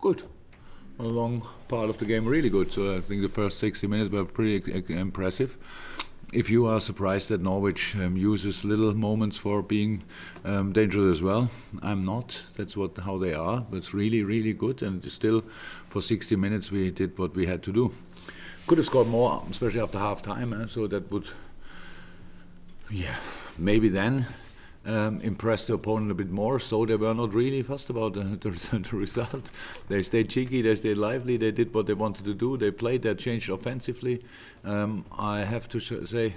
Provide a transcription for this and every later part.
Good. A long part of the game really good. So I think the first 60 minutes were pretty impressive. If you are surprised that Norwich uses little moments for being dangerous as well, I'm not. That's how they are. But it's really, really good. And still, for 60 minutes, we did what we had to do. Could have scored more, especially after half time. So that would, maybe then impress the opponent a bit more. So they were not really fussed about the result. They stayed cheeky, they stayed lively, they did what they wanted to do. They played, they changed offensively. I have to say,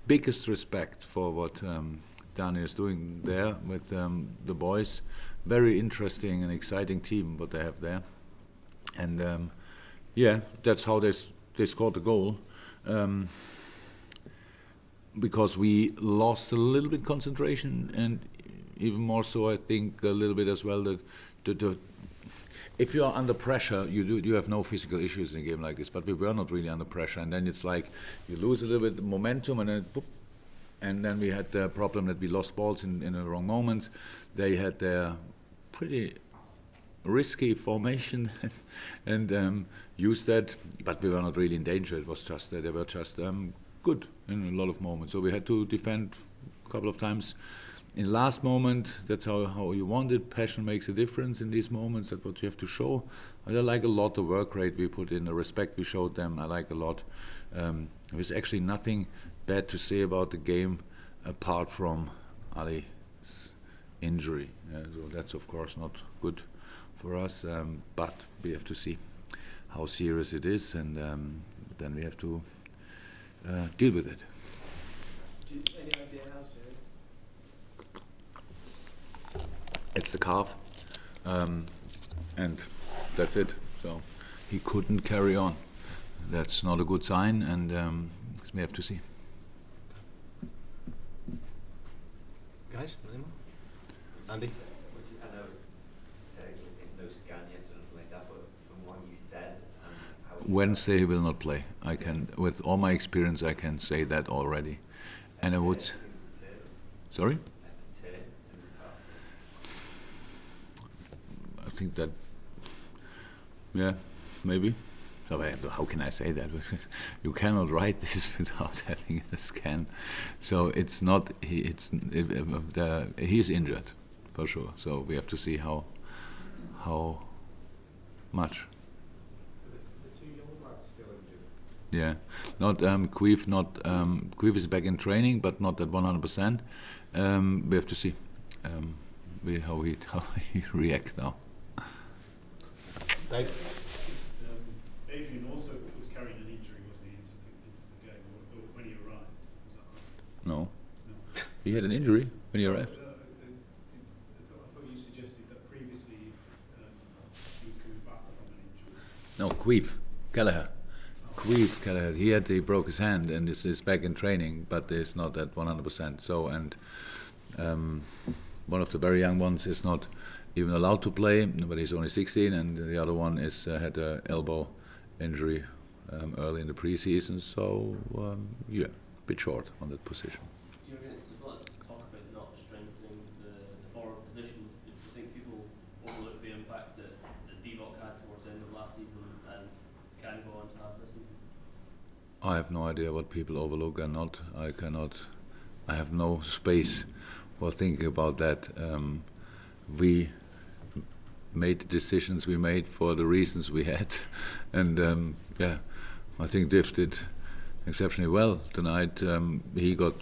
biggest respect for what Daniel is doing there with the boys. Very interesting and exciting team what they have there. And that's how they scored the goal. Because we lost a little bit concentration, and even more so, I think a little bit as well that if you are under pressure, you have no physical issues in a game like this. But we were not really under pressure, and then it's like you lose a little bit of momentum, and then boop, and then we had the problem that we lost balls in the wrong moments. They had their pretty risky formation and used that, but we were not really in danger. It was just they were just good in a lot of moments. So we had to defend a couple of times. In the last moment, that's how you want it. Passion makes a difference in these moments. That's what you have to show. I like a lot the work rate we put in, the respect we showed them. I like a lot. There's actually nothing bad to say about the game apart from Ali's injury. So that's of course not good for us. But we have to see how serious it is, and then we have to deal with it. Do you have any idea how serious? It's the calf, and that's it. So he couldn't carry on. That's not a good sign, and we have to see. Guys, Andy? I know there's no scan yet or anything like that, but from what you said and how Wednesday he will not play. I can, with all my experience, I can say that already. And I would. Sorry? I think that. Yeah, maybe. So how can I say that? You cannot write this without having a scan. So it's not. He is injured, for sure. So we have to see how much. The two young lads still injured. Yeah, not Queef. Queef is back in training, but not at 100%. We have to see how he reacts now. Dave? Adrian also was carrying an injury, wasn't he, into the game or when he arrived? Was that right? No. He had an injury when he arrived. I thought you suggested that previously he was coming back from an injury. No, Queef Kelleher. Queef Kelleher. He broke his hand and is back in training, but is not at 100%. So and one of the very young ones is not even allowed to play, but he's only 16, and the other one is had an elbow injury early in the preseason. So a bit short on that position. Jurgen, there's a lot of talk about not strengthening the forward positions. Do you think people overlook the impact that Divock had towards the end of last season and can go on to have this season? I have no idea what people overlook and not. I have no space for thinking about that. We made the decisions we made for the reasons we had, and I think Div did exceptionally well tonight. He got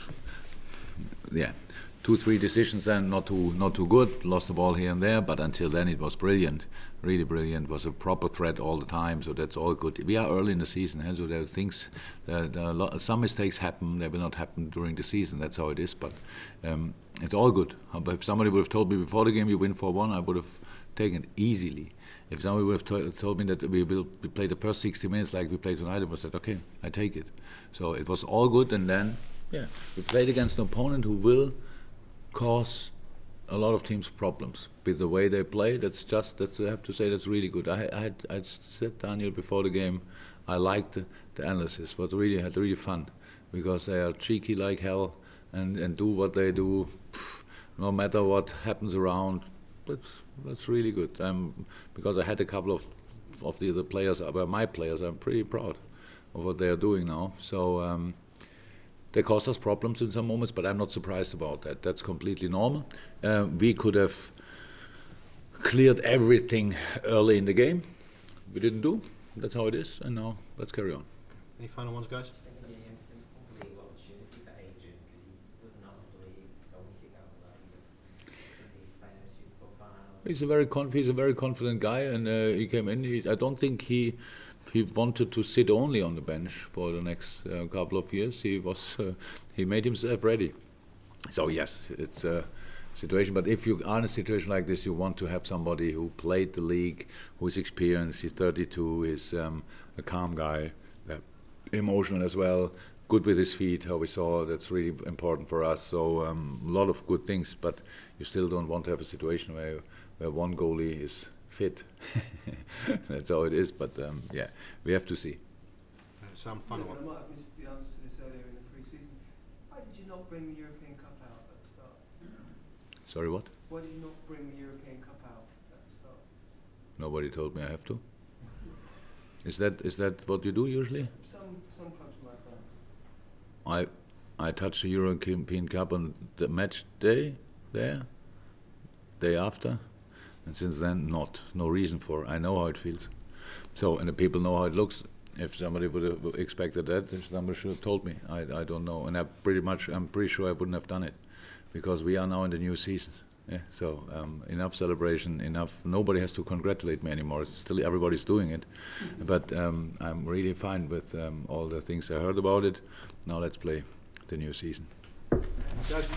2-3 decisions then not too good, lost the ball here and there, but until then it was brilliant, really brilliant. Was a proper threat all the time, so that's all good. We are early in the season, so there are things, some mistakes happen, they will not happen during the season, that's how it is, but it's all good. But if somebody would have told me before the game you win 4-1, I would have taken it easily. If somebody would have told me that we play the first 60 minutes like we played tonight, I would have said, okay, I take it. So it was all good, and then we played against an opponent who will cause a lot of teams problems with the way they play. I have to say that's really good. I said, Daniel, before the game, I liked the analysis. But had really fun because they are cheeky like hell and do what they do, no matter what happens around. That's That's really good. Because I had a couple of the other players, my players. I'm pretty proud of what they are doing now. So they cause us problems in some moments, but I'm not surprised about that. That's completely normal. We could have cleared everything early in the game. We didn't do. That's how it is. And now let's carry on. Any final ones, guys? I think it's an unbelievable opportunity for Adrian because he would not believe it's going to kick out of that. He's playing a Super Cup final. He's a very confident guy, and he came in. I don't think he wanted to sit only on the bench for the next couple of years. He made himself ready. So yes, it's a situation. But if you are in a situation like this, you want to have somebody who played the league, who is experienced. He's 32. He's a calm guy, emotional as well. Good with his feet, how we saw. That's really important for us. So a lot of good things. But you still don't want to have a situation where one goalie is fit. That's how it is. But yeah, we have to see. Sam, final one. I might have missed the answer to this earlier in the pre-season. Why did you not bring the European Cup out at the start? Sorry, what? Why did you not bring the European Cup out at the start? Nobody told me I have to. Is that what you do usually? Some clubs might. I touched the European Cup on the match day after, and since then no reason for. I know how it feels. So, and the people know how it looks. If somebody would have expected that, somebody should have told me. I don't know, and I'm pretty sure I wouldn't have done it, because we are now in the new season. Yeah, so enough celebration, enough. Nobody has to congratulate me anymore. It's still everybody's doing it, but I'm really fine with all the things I heard about it. Now let's play the new season. Guys.